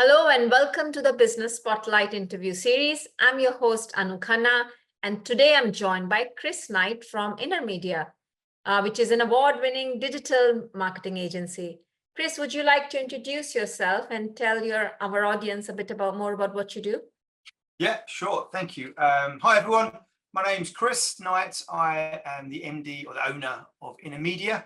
Hello and welcome to the Business Spotlight interview series. I'm your host, Anu Khanna, and today I'm joined by Chris Knight from Innermedia, which is an award-winning digital marketing agency. Chris, would you like to introduce yourself and tell our audience a bit more about what you do? Yeah, sure. Thank you. Hi, everyone. My name's Chris Knight. I am the MD or the owner of Innermedia.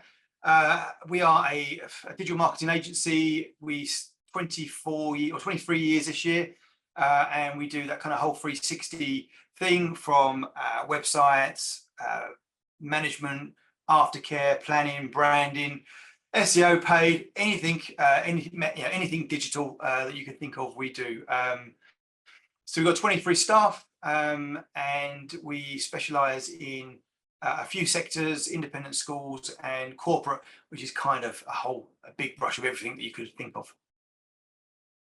We are a digital marketing agency. We 23 years this year, and we do that kind of whole 360 thing from websites, management, aftercare, planning, branding, SEO, paid, anything digital that you can think of, we do. So we've got 23 staff, and we specialize in a few sectors: independent schools and corporate, which is kind of a big brush of everything that you could think of.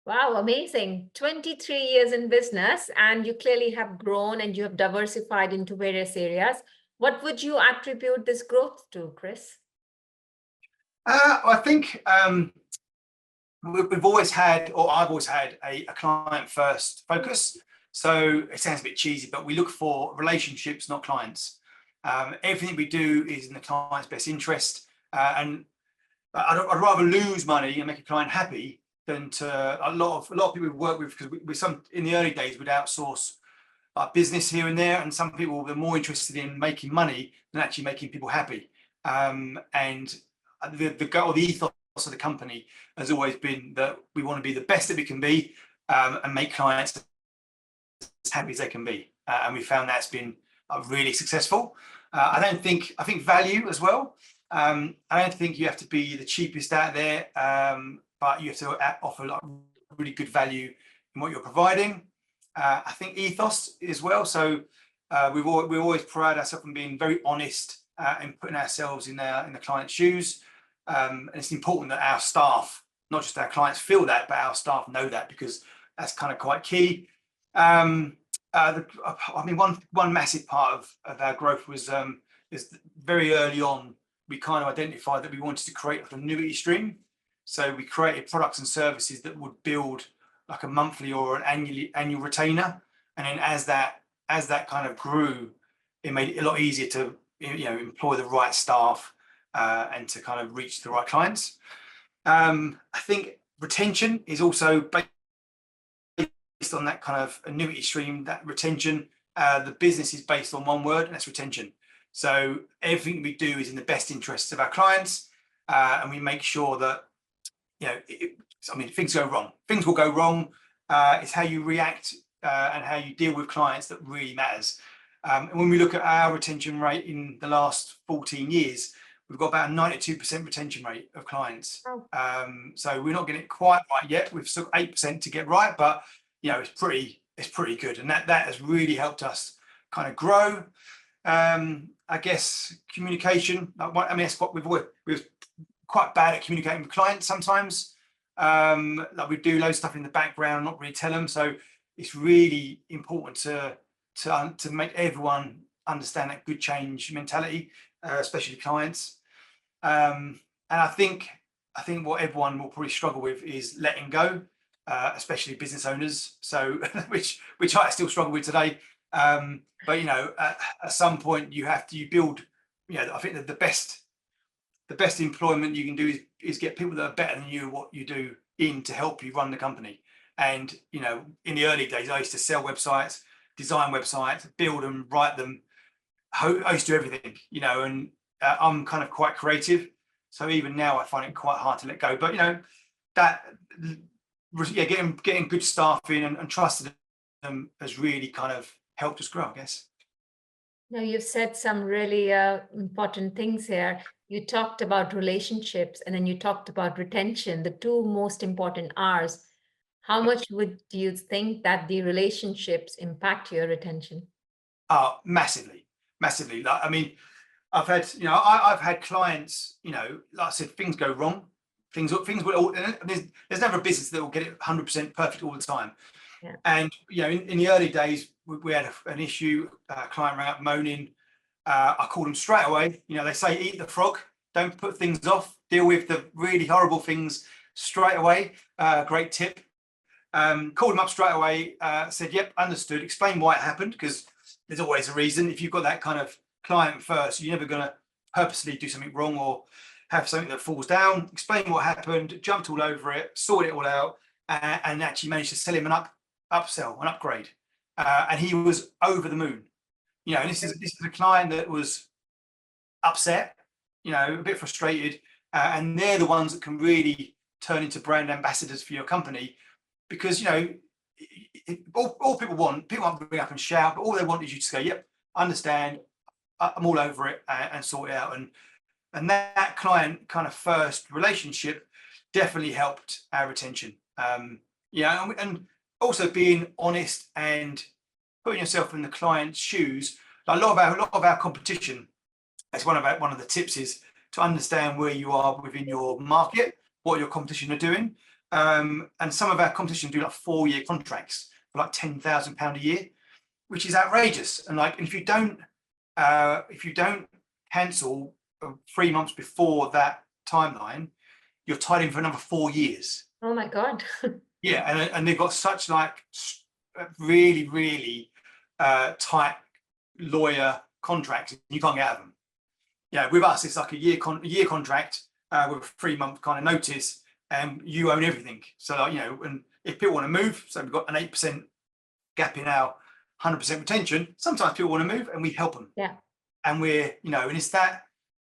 Wow, amazing. 23 years in business, and you clearly have grown and you have diversified into various areas. What would you attribute this growth to, Chris? I think we've always had, or I've always had, a client first focus. So it sounds a bit cheesy, but we look for relationships, not clients. Everything we do is in the client's best interest. And I'd rather lose money and make a client happy than to a lot of people we work with, because in the early days we'd outsource our business here and there, and some people were more interested in making money than actually making people happy. And the ethos of the company has always been that we want to be the best that we can be, and make clients as happy as they can be. And we found that's been really successful. I think value as well. I don't think you have to be the cheapest out there, but you have to offer really good value in what you're providing. I think ethos as well. So we always pride ourselves on being very honest and putting ourselves in the client's shoes. And it's important that our staff, not just our clients, feel that, but our staff know that, because that's kind of quite key. One massive part of our growth was is very early on, we kind of identified that we wanted to create an annuity stream. So we created products and services that would build like a monthly or an annual retainer. And then as that kind of grew, it made it a lot easier to employ the right staff and to kind of reach the right clients. I think retention is also based on that kind of annuity stream, that retention. The business is based on one word, and that's retention. So everything we do is in the best interests of our clients, and we make sure that, things go wrong. Things will go wrong. It's how you react and how you deal with clients that really matters. And when we look at our retention rate in the last 14 years, we've got about a 92% retention rate of clients. Oh. So we're not getting it quite right yet. We've still got 8% to get right, but it's pretty good, and that has really helped us kind of grow. I guess communication. That's what we're quite bad at communicating with clients sometimes. Like we do loads of stuff in the background, not really tell them. So it's really important to make everyone understand that good change mentality, especially clients. And I think what everyone will probably struggle with is letting go, especially business owners. So which I still struggle with today. But at some point you build. I think that the best employment you can do is get people that are better than you at what you do in to help you run the company. And in the early days, I used to sell websites, design websites, build them, write them. I used to do everything, and I'm kind of quite creative. So even now I find it quite hard to let go. But getting good staff in and trusting them has really kind of helped us grow, I guess. Now, you've said some really important things here. You talked about relationships, and then you talked about retention, the two most important R's. How much would you think that the relationships impact your retention? Massively. I've had clients, like I said, things go wrong. Things will. There's never a business that will get it 100% perfect all the time. Yeah. And in the early days, we had an issue. A client rang up moaning. I called them straight away. They say eat the frog. Don't put things off. Deal with the really horrible things straight away. Great tip. Called them up straight away, said, yep, understood, explain why it happened, because there's always a reason. If you've got that kind of client first, you're never going to purposely do something wrong or have something that falls down. Explain what happened, jumped all over it, sorted it all out, and actually managed to sell him an upsell, an upgrade. And he was over the moon. And this is a client that was upset, a bit frustrated, and they're the ones that can really turn into brand ambassadors for your company, because all people want to bring up and shout, but all they want is you to go, yep, understand, I'm all over it, and sort it out. And that client kind of first relationship definitely helped our retention. And also being honest and putting yourself in the client's shoes. Like a lot of our competition, that's one of the tips, is to understand where you are within your market, what your competition are doing. And some of our competition do like 4-year contracts for like £10,000 a year, which is outrageous. And if you don't cancel 3 months before that timeline, you're tied in for another 4 years. Oh my God. Yeah, and they've got such really, really tight lawyer contracts. You can't get out of them. Yeah, with us, it's like a year contract with a 3-month kind of notice, and you own everything. So and if people want to move, so we've got an 8% gap in our 100% retention. Sometimes people want to move, and we help them. Yeah. And we're and it's that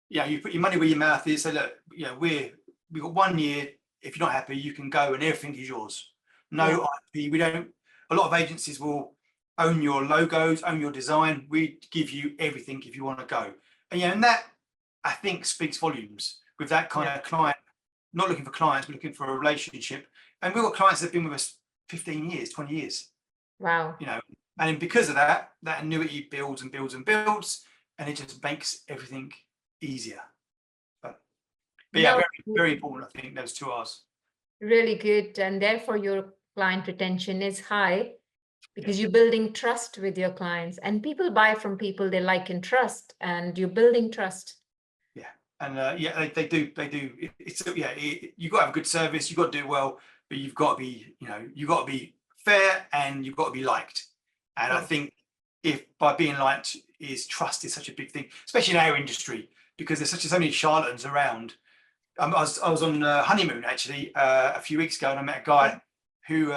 you put your money where your mouth is. So look, we've got 1 year. If you're not happy, you can go, and everything is yours. No IP. We don't. A lot of agencies will own your logos, own your design. We give you everything if you want to go. And that, I think, speaks volumes with that kind of client. Not looking for clients, we're looking for a relationship. And we've got clients that have been with us 15 years, 20 years. Wow. And because of that annuity builds and builds and builds, and it just makes everything easier. But very, very important, I think, those 2 R's. Really good. And therefore your client retention is high, because you're building trust with your clients, and people buy from people they like and trust, and you're building trust. Yeah. And they do. It's you've got to have a good service, you've got to do it well, but you've got to be, you've got to be fair, and you've got to be liked. And I think if by being liked, trust is such a big thing, especially in our industry, because there's so many charlatans around. I was on honeymoon actually a few weeks ago, and I met a guy who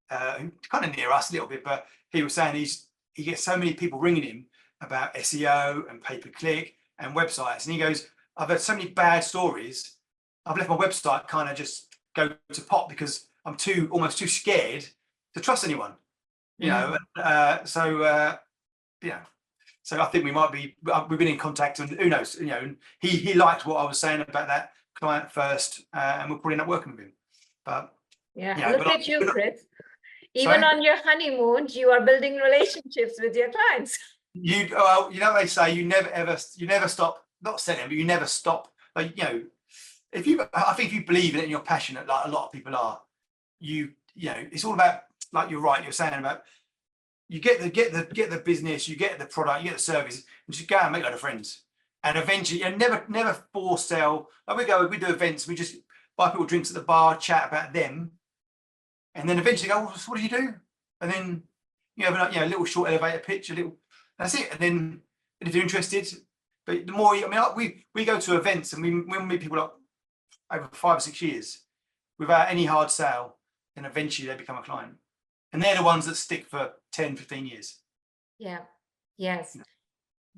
kind of near us a little bit, but he was saying he gets so many people ringing him about SEO and pay-per-click and websites, and he goes, I've heard so many bad stories, I've left my website kind of just go to pot because I'm almost too scared to trust anyone. So I think we've been in contact, and who knows, and he liked what I was saying about that client first, and we'll probably end up working with him. But look at you, Chris. Even on your honeymoon, you are building relationships with your clients. They say you never stop, not selling, but you never stop. I think if you believe in it and you're passionate, like a lot of people are, it's all about, like you're saying about, you get the business, you get the product, you get the service, and just go out and make a lot of friends. And eventually, and never force sell. Like we do events, we just buy people drinks at the bar, chat about them, and then eventually go, well, so what do you do? And then have a little short elevator pitch, that's it. And then if they're interested, but the more, we go to events, and we meet people up over 5 or 6 years without any hard sale, and eventually they become a client. And they're the ones that stick for 10, 15 years. Yeah. Yes.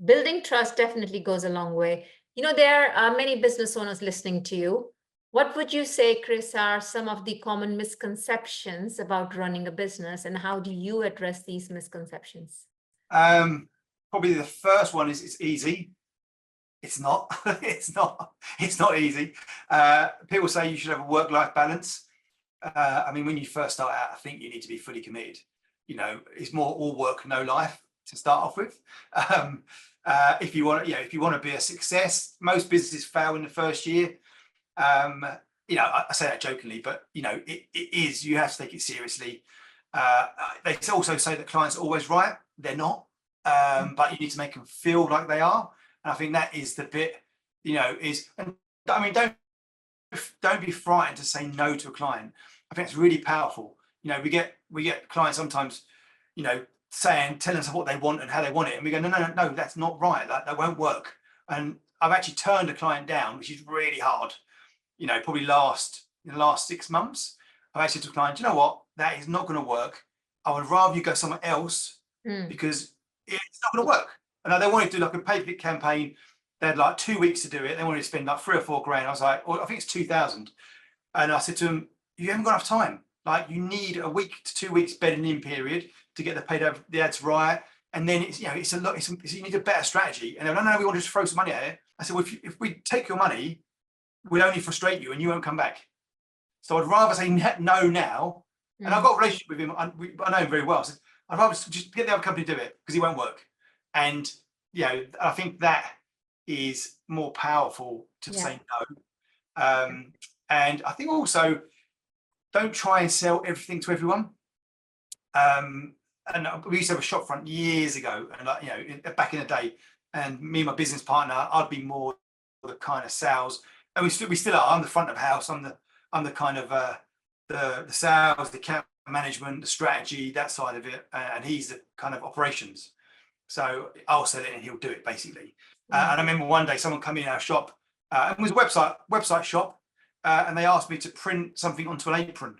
Building trust definitely goes a long way. There are many business owners listening to you. What would you say, Chris, are some of the common misconceptions about running a business, and how do you address these misconceptions? Probably the first one is it's easy. It's not. It's not easy. People say you should have a work-life balance. When you first start out, I think you need to be fully committed. It's more all work, no life to start off with. If you want to be a success, most businesses fail in the first year. I say that jokingly, but it is. You have to take it seriously. They also say that clients are always right. They're not, but you need to make them feel like they are. And I think that is the bit. Don't be frightened to say no to a client. I think it's really powerful. You know, we get clients sometimes, you know, telling us what they want and how they want it, and we go, no, that's not right. That won't work. And I've actually turned a client down, which is really hard. You know, probably in the last 6 months, I've actually told a client, you know what, that is not going to work. I would rather you go somewhere else because it's not going to work. And they wanted to do like a pay-per-click campaign. They had like 2 weeks to do it. They wanted to spend like 3 or 4 grand. I was like, well, I think it's 2,000. And I said to them, you haven't got enough time. Like, you need a week to 2 weeks bedding in period to get the ads right. And then it's, you know, it's a lot. You need a better strategy. And they were, no, we want to just throw some money at it. I said, well, if we take your money, we'll only frustrate you and you won't come back. So I'd rather say no now. And I've got a relationship with him. I know him very well. So I'd rather just get the other company to do it because it won't work. And, you know, I think that is more powerful to say no. And I think also, don't try and sell everything to everyone. And we used to have a shop front years ago, and like, you know, back in the day, and me and my business partner, I'd be more the kind of sales, and we still are. I'm the front of house. I'm the kind of the sales, the account management, the strategy, that side of it, and he's the kind of operations. So I'll sell it and he'll do it basically. And I remember one day someone come in our shop, and it was a website shop, and they asked me to print something onto an apron.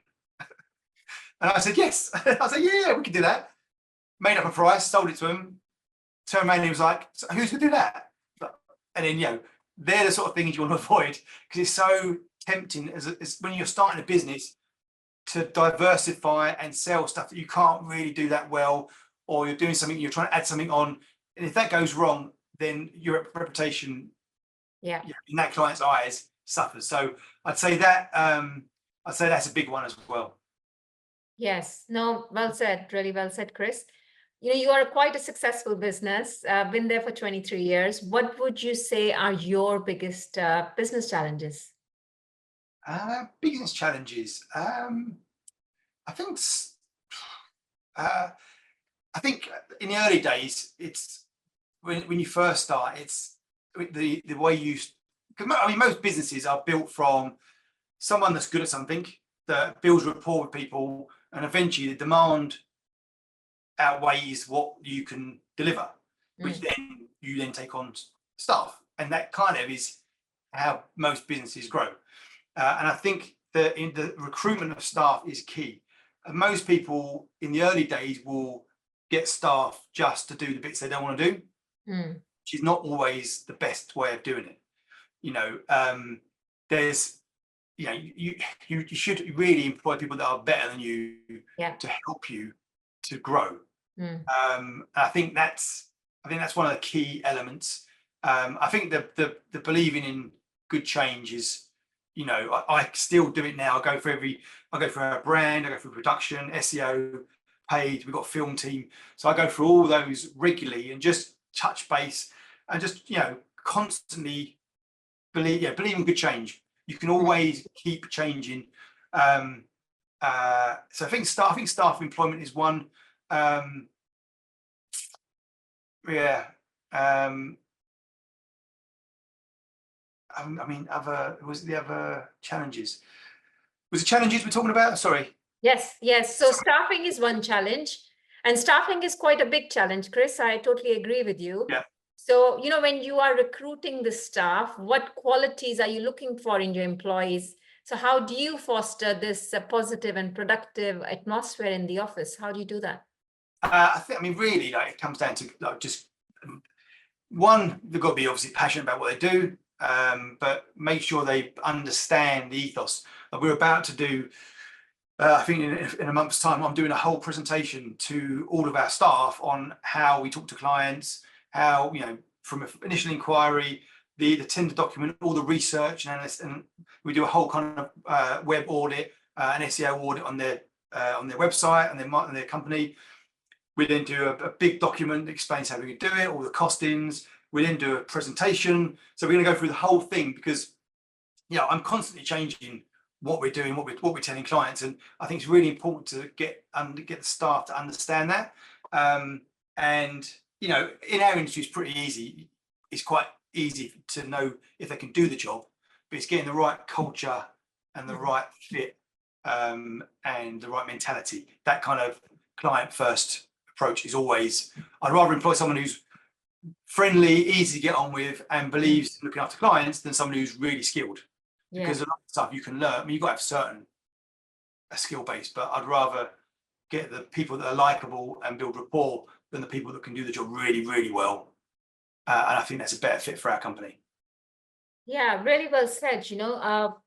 And I said, yes. I said, yeah, we can do that. Made up a price, sold it to him, turned around and he was like, so who's going to do that? And then, you know, they're the sort of things you want to avoid, because it's so tempting as when you're starting a business to diversify and sell stuff that you can't really do that well, or you're doing something, you're trying to add something on. And if that goes wrong, then your reputation in that client's eyes suffers. So I'd say that's a big one as well. Yes, no, well said, really well said, Chris. You know, you are quite a successful business, been there for 23 years. What would you say are your biggest business challenges? Business challenges. I think in the early days, it's when you first start, it's the way I mean, most businesses are built from someone that's good at something, that builds rapport with people, and eventually the demand outweighs what you can deliver, which then you then take on staff, and that kind of is how most businesses grow. And I think that in the recruitment of staff is key. And most people in the early days will get staff just to do the bits they don't want to do, which is not always the best way of doing it. You know, there's, you know, you should really employ people that are better than you to help you to grow. I think that's one of the key elements. I think the believing in good change is, you know, I still do it now. I go for our brand, I go through production, SEO, paid. We've got a film team, so I go through all those regularly and just touch base and just, you know, constantly believe in good change. You can always keep changing. So I think staff employment is one. I mean, was the other challenges? Was the challenges we're talking about? Sorry. Yes. So staffing is one challenge, and staffing is quite a big challenge, Chris. I totally agree with you. Yeah. So, you know, when you are recruiting the staff, what qualities are you looking for in your employees? So how do you foster this positive and productive atmosphere in the office? How do you do that? I mean, really, like, it comes down to like just one, they've got to be obviously passionate about what they do, but make sure they understand the ethos. Like, we're about to do, I think in a month's time, I'm doing a whole presentation to all of our staff on how we talk to clients, how, you know, from initial inquiry, the tender document, all the research and analysis, and we do a whole kind of web audit, an SEO audit on their website and their company. We then do a big document that explains how we do it, all the costings. We then do a presentation. So we're going to go through the whole thing because, you know, I'm constantly changing what we're doing, what we're telling clients, and I think it's really important to get the staff to understand that. And you know, in our industry, it's pretty easy. It's quite easy to know if they can do the job, but it's getting the right culture and the right fit and the right mentality. That kind of client first approach is always, I'd rather employ someone who's friendly, easy to get on with, and believes in looking after clients than somebody who's really skilled. Because a lot of stuff you can learn. I mean, you've got to have a skill base, but I'd rather get the people that are likable and build rapport than the people that can do the job really, really well. And I think that's a better fit for our company. Yeah, really well said.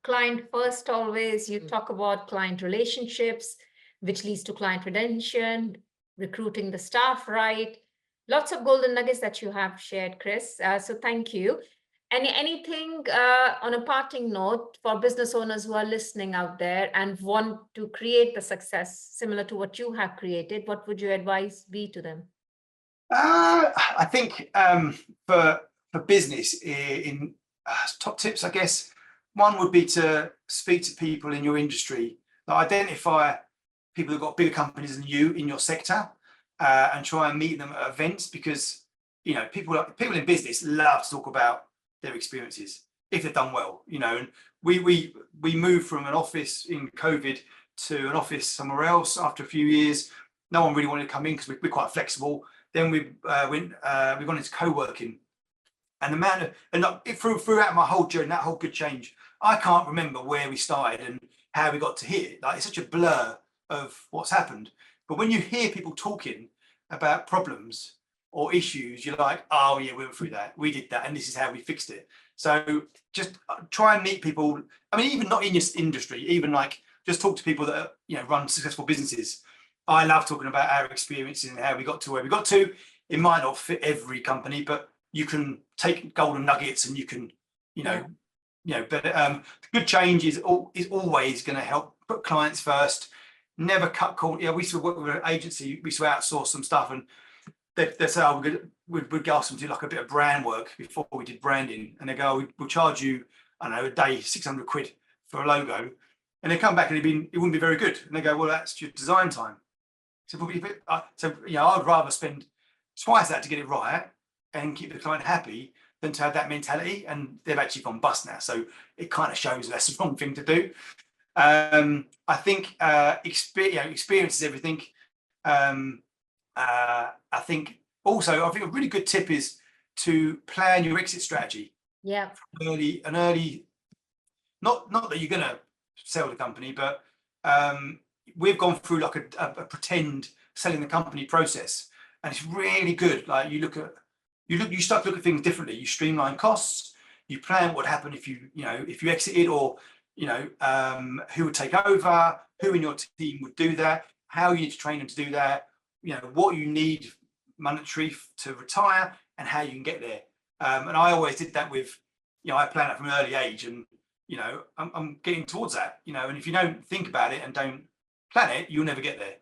Client first always, you talk about client relationships, which leads to client retention, recruiting the staff right. Lots of golden nuggets that you have shared, Chris. So thank you. Anything on a parting note for business owners who are listening out there and want to create the success similar to what you have created, what would your advice be to them? I think for business in top tips, I guess one would be to speak to people in your industry, identify people who've got bigger companies than you in your sector, and try and meet them at events, because people in business love to talk about their experiences if they've done well. And we moved from an office in COVID to an office somewhere else after a few years. No one really wanted to come in because we're quite flexible. Then we gone into co-working, and the amount of throughout my whole journey, that whole good change, I can't remember where we started and how we got to here. It's such a blur of what's happened. But when you hear people talking about problems or issues, you're like, oh yeah, we went through that, we did that, and this is how we fixed it. So just try and meet people. I mean, even not in your industry, even just talk to people that run successful businesses. I love talking about our experiences and how we got to where we got to. It might not fit every company, but you can take golden nuggets and you can, but good change is always going to help put clients first. Never cut corners. We used to work with an agency, we used to outsource some stuff, and they say, oh, we'd ask them to do a bit of brand work before we did branding. And they go, we'll charge you, I don't know, a day, 600 quid for a logo. And they come back and it wouldn't be very good. And they go, well, that's your design time. So I'd rather spend twice that to get it right and keep the client happy than to have that mentality. And they've actually gone bust now. So it kind of shows that's the wrong thing to do. I think experience is everything. I think a really good tip is to plan your exit strategy. Yeah. Early, not that you're going to sell the company, but we've gone through a pretend selling the company process, and it's really good. You start to look at things differently. You streamline costs. You plan what would happen if you exited, or who would take over, who in your team would do that, how you need to train them to do that, what you need monetary to retire, and how you can get there. And I always did that with, I planned it from an early age, and I'm getting towards that. And if you don't think about it and don't plan it, you'll never get there.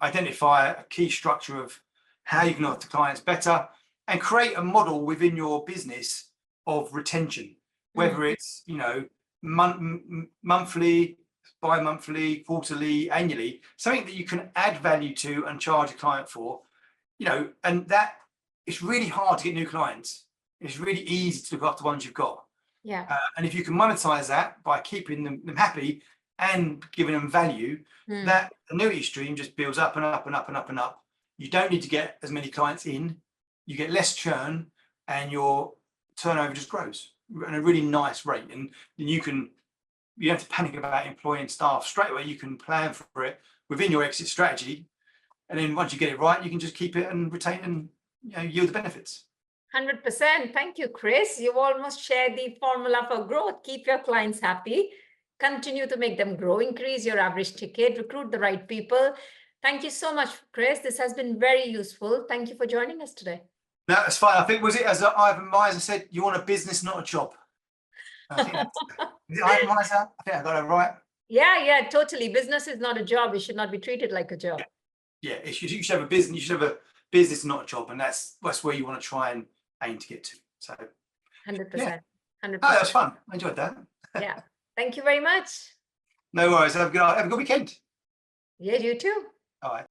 Identify a key structure of how you can offer to clients better, and create a model within your business of retention, whether it's monthly, bi-monthly, quarterly, annually, something that you can add value to and charge a client for. And that it's really hard to get new clients. It's really easy to look after ones you've got. Yeah. And if you can monetize that by keeping them happy and giving them value, that annuity stream just builds up and up and up and up and up. You don't need to get as many clients in. You get less churn, and your turnover just grows at a really nice rate. And then you don't have to panic about employing staff straight away. You can plan for it within your exit strategy. And then once you get it right, you can just keep it and retain and yield the benefits. 100%. Thank you, Chris. You've almost shared the formula for growth. Keep your clients happy, continue to make them grow, increase your average ticket, recruit the right people. Thank you so much, Chris. This has been very useful. Thank you for joining us today. No, that's fine. I think, was it as Ivan Miser said, you want a business, not a job? I think is it Ivan Miser? I think I got it right. Yeah, totally. Business is not a job. It should not be treated like a job. Yeah, you should have a business. You should have a business, not a job, and that's where you want to try and aim to get to. So 100%. Yeah. 100%. Oh, that was fun. I enjoyed that. Yeah. Thank you very much. No worries. Have a good weekend. Yeah, you too. All right.